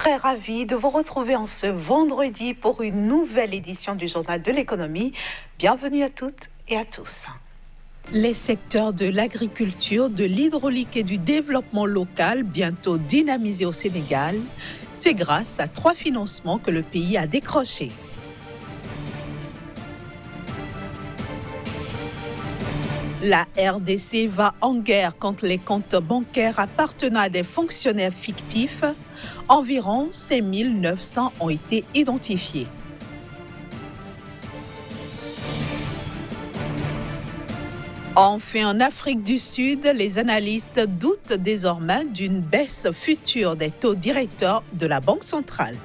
très ravie de vous retrouver en ce vendredi pour une nouvelle édition du Journal de l'économie. Bienvenue à toutes et à tous. Les secteurs de l'agriculture, de l'hydraulique et du développement local, bientôt dynamisés au Sénégal, c'est grâce à 3 financements que le pays a décrochés. La RDC va en guerre contre les comptes bancaires appartenant à des fonctionnaires fictifs. Environ 5 900 ont été identifiés. Enfin, en Afrique du Sud, les analystes doutent désormais d'une baisse future des taux directeurs de la Banque centrale.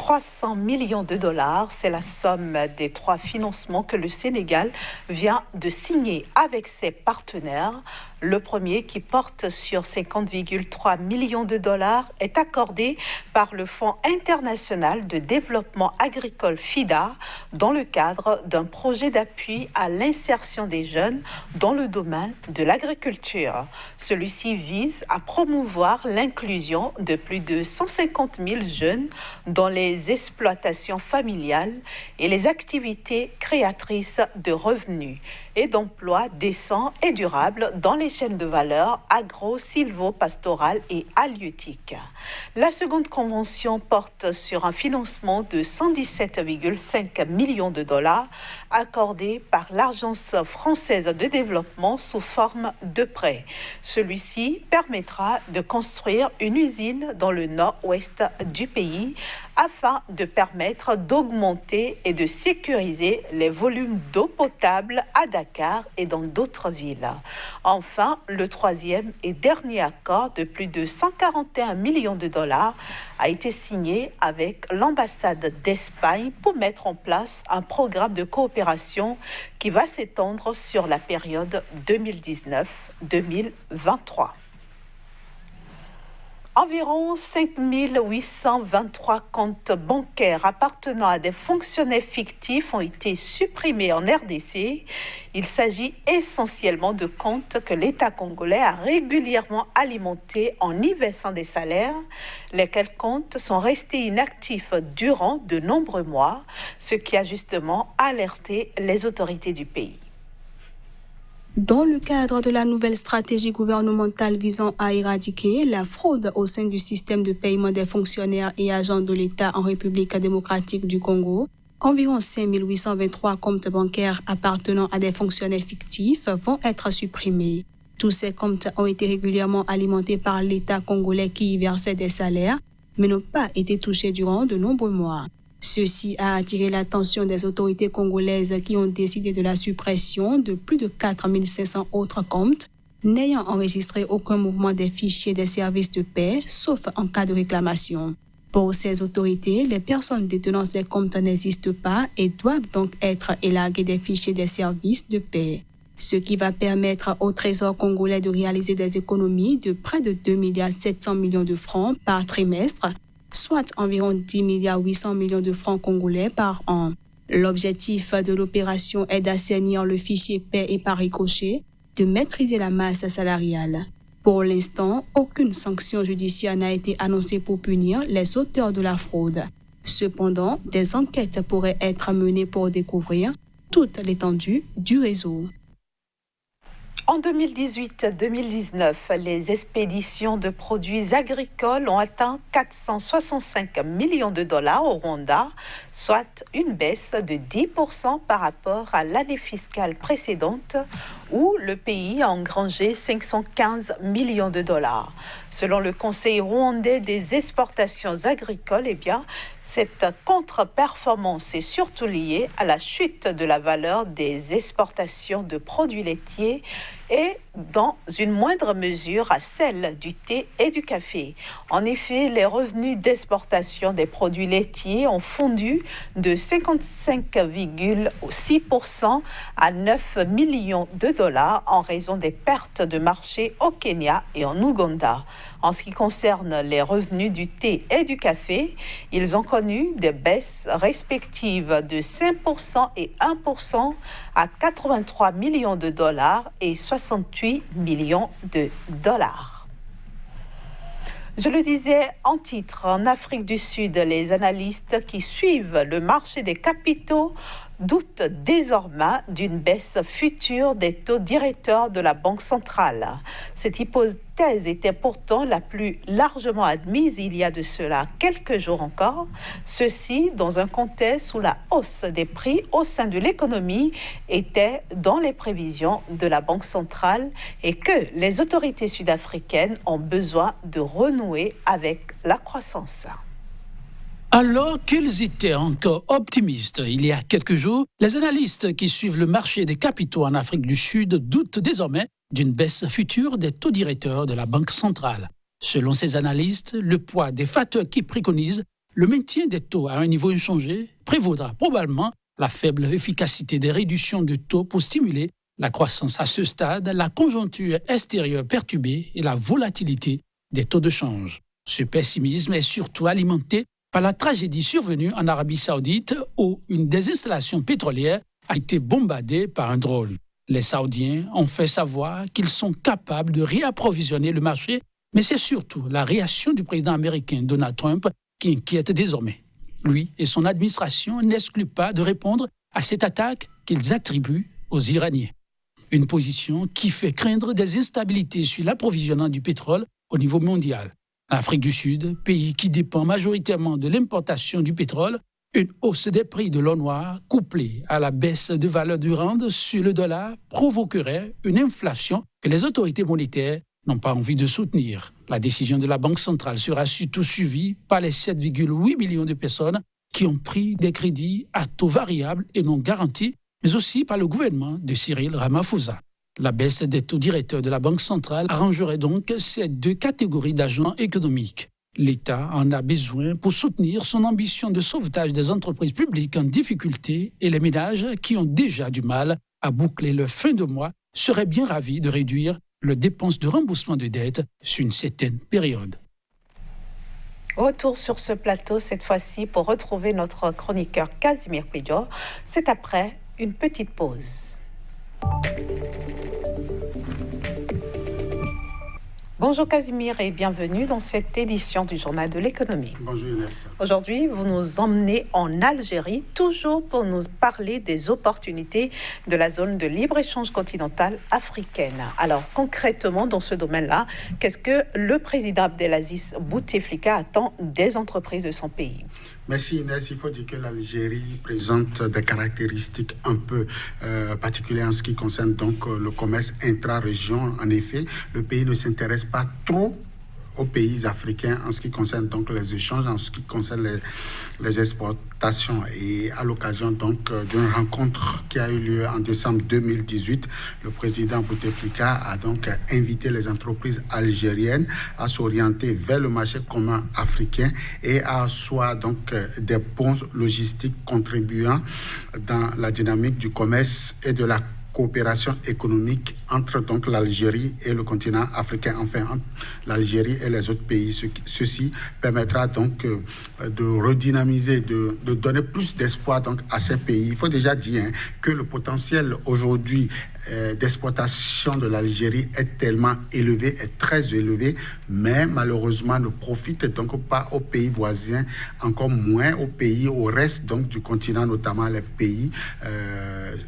« 300 millions de dollars, c'est la somme des 3 financements que le Sénégal vient de signer avec ses partenaires. Le premier, qui porte sur 50,3 millions de dollars, est accordé par le Fonds international de développement agricole FIDA dans le cadre d'un projet d'appui à l'insertion des jeunes dans le domaine de l'agriculture. Celui-ci vise à promouvoir l'inclusion de plus de 150 000 jeunes dans les exploitations familiales et les activités créatrices de revenus et d'emplois décents et durables dans les chaînes de valeur agro-sylvo-pastorales et halieutiques. La seconde convention porte sur un financement de 117,5 millions de dollars accordé par l'Agence française de développement sous forme de prêt. Celui-ci permettra de construire une usine dans le nord-ouest du pays afin de permettre d'augmenter et de sécuriser les volumes d'eau potable à Dakar et dans d'autres villes. Enfin, le troisième et dernier accord de plus de 141 millions de dollars a été signé avec l'ambassade d'Espagne pour mettre en place un programme de coopération qui va s'étendre sur la période 2019-2023. Environ 5 823 comptes bancaires appartenant à des fonctionnaires fictifs ont été supprimés en RDC. Il s'agit essentiellement de comptes que l'État congolais a régulièrement alimentés en y versant des salaires, lesquels comptes sont restés inactifs durant de nombreux mois, ce qui a justement alerté les autorités du pays. Dans le cadre de la nouvelle stratégie gouvernementale visant à éradiquer la fraude au sein du système de paiement des fonctionnaires et agents de l'État en République démocratique du Congo, environ 5 823 comptes bancaires appartenant à des fonctionnaires fictifs vont être supprimés. Tous ces comptes ont été régulièrement alimentés par l'État congolais qui y versait des salaires, mais n'ont pas été touchés durant de nombreux mois. Ceci a attiré l'attention des autorités congolaises qui ont décidé de la suppression de plus de 4 500 autres comptes, n'ayant enregistré aucun mouvement des fichiers des services de paix, sauf en cas de réclamation. Pour ces autorités, les personnes détenant ces comptes n'existent pas et doivent donc être élarguées des fichiers des services de paix. Ce qui va permettre au Trésor congolais de réaliser des économies de près de 2,7 milliards de francs par trimestre, soit environ 10,8 milliards de francs congolais par an. L'objectif de l'opération est d'assainir le fichier paix et par ricochet, de maîtriser la masse salariale. Pour l'instant, aucune sanction judiciaire n'a été annoncée pour punir les auteurs de la fraude. Cependant, des enquêtes pourraient être menées pour découvrir toute l'étendue du réseau. En 2018-2019, les expéditions de produits agricoles ont atteint 465 millions de dollars au Rwanda, soit une baisse de 10% par rapport à l'année fiscale précédente où le pays a engrangé 515 millions de dollars. Selon le Conseil rwandais des exportations agricoles, cette contre-performance est surtout liée à la chute de la valeur des exportations de produits laitiers et dans une moindre mesure à celle du thé et du café. En effet, les revenus d'exportation des produits laitiers ont fondu de 55,6% à 9 millions de dollars en raison des pertes de marché au Kenya et en Ouganda. En ce qui concerne les revenus du thé et du café, ils ont connu des baisses respectives de 5% et 1% à 83 millions de dollars et 68 millions de dollars. Je le disais en titre, en Afrique du Sud, les analystes qui suivent le marché des capitaux doutent désormais d'une baisse future des taux directeurs de la Banque centrale. Cette hypothèse était pourtant la plus largement admise il y a de cela quelques jours encore, ceci dans un contexte où la hausse des prix au sein de l'économie était dans les prévisions de la Banque centrale et que les autorités sud-africaines ont besoin de renouer avec la croissance. Alors qu'ils étaient encore optimistes il y a quelques jours, les analystes qui suivent le marché des capitaux en Afrique du Sud doutent désormais d'une baisse future des taux directeurs de la Banque centrale. Selon ces analystes, le poids des facteurs qui préconisent le maintien des taux à un niveau inchangé prévaudra probablement la faible efficacité des réductions de taux pour stimuler la croissance à ce stade, la conjoncture extérieure perturbée et la volatilité des taux de change. Ce pessimisme est surtout alimenté par la tragédie survenue en Arabie Saoudite où une des installations pétrolières a été bombardée par un drone. Les Saoudiens ont fait savoir qu'ils sont capables de réapprovisionner le marché, mais c'est surtout la réaction du président américain Donald Trump qui inquiète désormais. Lui et son administration n'excluent pas de répondre à cette attaque qu'ils attribuent aux Iraniens. Une position qui fait craindre des instabilités sur l'approvisionnement du pétrole au niveau mondial. L'Afrique du Sud, pays qui dépend majoritairement de l'importation du pétrole, une hausse des prix de l'or noir couplée à la baisse de valeur du rand sur le dollar provoquerait une inflation que les autorités monétaires n'ont pas envie de soutenir. La décision de la Banque centrale sera surtout suivie par les 7,8 millions de personnes qui ont pris des crédits à taux variables et non garantis, mais aussi par le gouvernement de Cyril Ramaphosa. La baisse des taux directeurs de la Banque centrale arrangerait donc ces deux catégories d'agents économiques. L'État en a besoin pour soutenir son ambition de sauvetage des entreprises publiques en difficulté et les ménages qui ont déjà du mal à boucler leur fin de mois seraient bien ravis de réduire leurs dépenses de remboursement de dettes sur une certaine période. Retour sur ce plateau, cette fois-ci pour retrouver notre chroniqueur Casimir Cuello. C'est après une petite pause. Bonjour Casimir et bienvenue dans cette édition du Journal de l'économie. Bonjour Inès. Aujourd'hui, vous nous emmenez en Algérie, toujours pour nous parler des opportunités de la zone de libre-échange continentale africaine. Alors concrètement, dans ce domaine-là, qu'est-ce que le président Abdelaziz Bouteflika attend des entreprises de son pays ? Merci Inès. Il faut dire que l'Algérie présente des caractéristiques un peu particulières en ce qui concerne donc le commerce intra-région. En effet, le pays ne s'intéresse pas trop aux pays africains en ce qui concerne donc les échanges, en ce qui concerne les exportations. Et à l'occasion donc d'une rencontre qui a eu lieu en décembre 2018, le président Bouteflika a donc invité les entreprises algériennes à s'orienter vers le marché commun africain et à asseoir donc des ponts logistiques contribuant dans la dynamique du commerce et de la coopération économique entre donc l'Algérie et le continent africain, enfin entre l'Algérie et les autres pays. Ceci permettra donc de redynamiser, de donner plus d'espoir donc à ces pays. Il faut déjà dire que le potentiel aujourd'hui d'exportation de l'Algérie est tellement élevé, est très élevé, mais malheureusement ne profite donc pas aux pays voisins, encore moins aux pays, au reste donc du continent, notamment les pays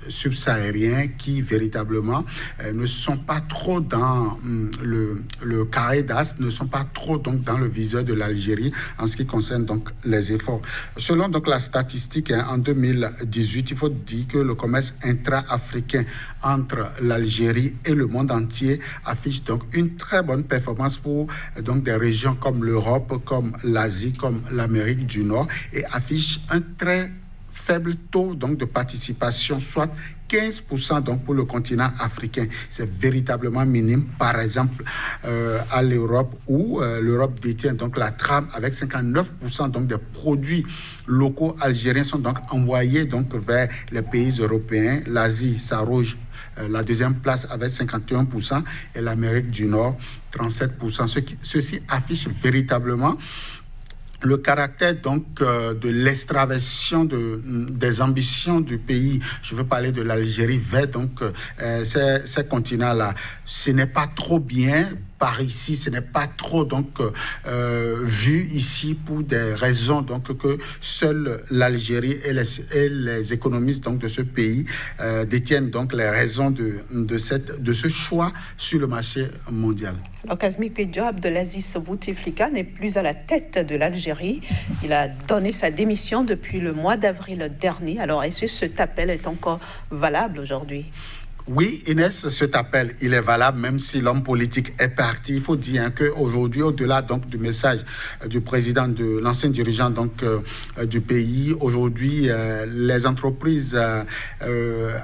subsahariens qui véritablement ne sont pas trop dans le carré d'as, ne sont pas trop donc dans le viseur de l'Algérie en ce qui concerne donc les efforts. Selon donc la statistique en 2018, il faut dire que le commerce intra-africain entre l'Algérie et le monde entier affiche donc une très bonne performance pour donc des régions comme l'Europe, comme l'Asie, comme l'Amérique du Nord et affiche un très faible taux donc de participation, soit 15% donc pour le continent africain. C'est véritablement minime. Par exemple, à l'Europe, où l'Europe détient donc la trame avec 59% donc des produits locaux algériens sont donc envoyés donc vers les pays européens. L'Asie s'arroge la deuxième place avec 51% et l'Amérique du Nord 37%. Ceci affiche véritablement le caractère donc de l'extraversion des ambitions du pays. Je veux parler de l'Algérie vers donc ces continents-là. Ce n'est pas trop bien par ici, ce n'est pas trop donc vu ici pour des raisons donc que seule l'Algérie et les économistes donc de ce pays détiennent donc les raisons de ce choix sur le marché mondial. Alors Kazmi Pedjo, Abdelaziz Bouteflika n'est plus à la tête de l'Algérie. Il a donné sa démission depuis le mois d'avril dernier. Alors est-ce que cet appel est encore valable aujourd'hui? Oui, Inès, cet appel, il est valable même si l'homme politique est parti. Il faut dire qu'aujourd'hui, au-delà donc du message du président, de l'ancien dirigeant donc du pays, aujourd'hui, les entreprises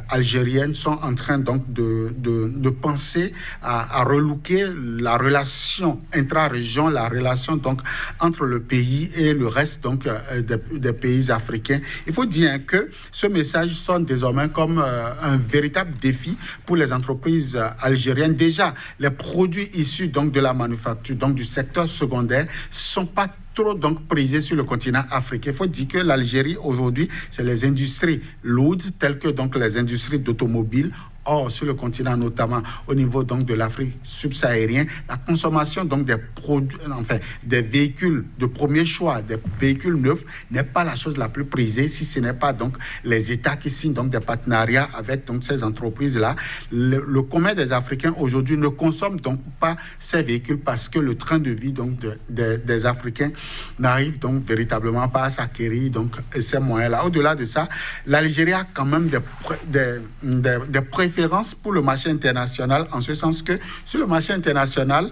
algériennes sont en train donc de penser à relooker la relation intra-région, la relation donc entre le pays et le reste donc des pays africains. Il faut dire que ce message sonne désormais comme un véritable défi pour les entreprises algériennes. Déjà, les produits issus donc de la manufacture, donc du secteur secondaire, sont pas trop donc prisés sur le continent africain. Il faut dire que l'Algérie aujourd'hui, c'est les industries lourdes telles que donc les industries d'automobiles. Or, sur le continent, notamment au niveau donc de l'Afrique subsaharienne, la consommation donc des produits, enfin des véhicules de premier choix, des véhicules neufs, n'est pas la chose la plus prisée si ce n'est pas donc les États qui signent donc des partenariats avec donc ces entreprises-là. Le commun des Africains aujourd'hui ne consomme donc pas ces véhicules parce que le train de vie donc des Africains n'arrive donc véritablement pas à s'acquérir donc ces moyens-là. Au-delà de ça, l'Algérie a quand même des préférences pour le marché international, en ce sens que sur le marché international,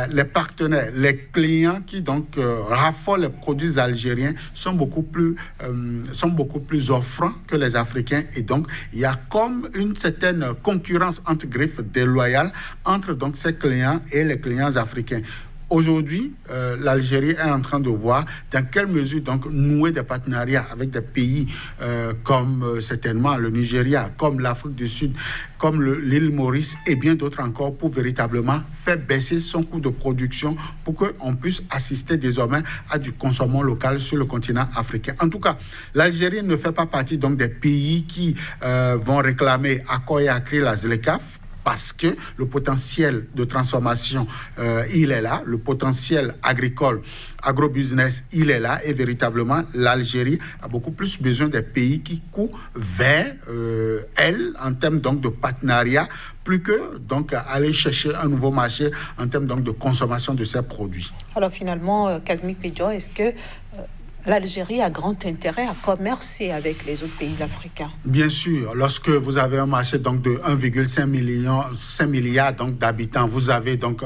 les partenaires, les clients qui donc raffolent les produits algériens sont beaucoup plus offrants que les Africains, et donc il y a comme une certaine concurrence entre griffes déloyale entre donc ces clients et les clients africains. Aujourd'hui, l'Algérie est en train de voir dans quelle mesure donc nouer des partenariats avec des pays comme certainement le Nigeria, comme l'Afrique du Sud, comme l'île Maurice et bien d'autres encore, pour véritablement faire baisser son coût de production pour qu'on puisse assister désormais à du consommation local sur le continent africain. En tout cas, l'Algérie ne fait pas partie donc des pays qui vont réclamer accord et acquis la ZLECAf, parce que le potentiel de transformation, il est là, le potentiel agricole, agrobusiness, il est là, et véritablement, l'Algérie a beaucoup plus besoin des pays qui courent vers elle, en termes donc de partenariat, plus que donc aller chercher un nouveau marché en termes donc de consommation de ces produits. Alors finalement, Kazmi Pedjo, est-ce que l'Algérie a grand intérêt à commercer avec les autres pays africains? Bien sûr. Lorsque vous avez un marché donc de 1,5 milliard donc d'habitants, vous avez donc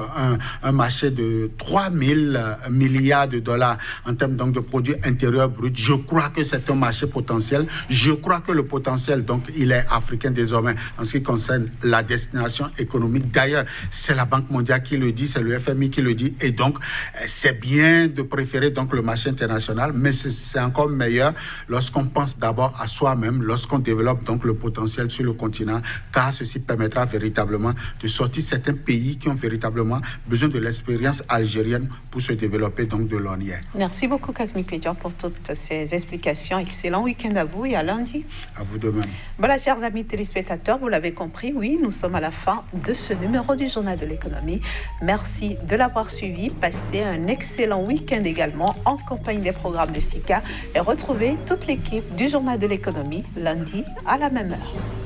un marché de 3 000 milliards de dollars en termes donc de produits intérieurs bruts. Je crois que c'est un marché potentiel. Je crois que le potentiel donc il est africain désormais en ce qui concerne la destination économique. D'ailleurs, c'est la Banque mondiale qui le dit, c'est le FMI qui le dit, et donc c'est bien de préférer donc le marché international, mais c'est encore meilleur lorsqu'on pense d'abord à soi-même, lorsqu'on développe donc le potentiel sur le continent, car ceci permettra véritablement de sortir certains pays qui ont véritablement besoin de l'expérience algérienne pour se développer donc de l'ONIR. Merci beaucoup Kazmi Pedjo pour toutes ces explications. Excellent week-end à vous et à lundi. À vous de même. Voilà, chers amis téléspectateurs, vous l'avez compris, oui, nous sommes à la fin de ce numéro du Journal de l'économie. Merci de l'avoir suivi. Passez un excellent week-end également en compagnie des programmes de SICA, et retrouvez toute l'équipe du Journal de l'économie lundi à la même heure.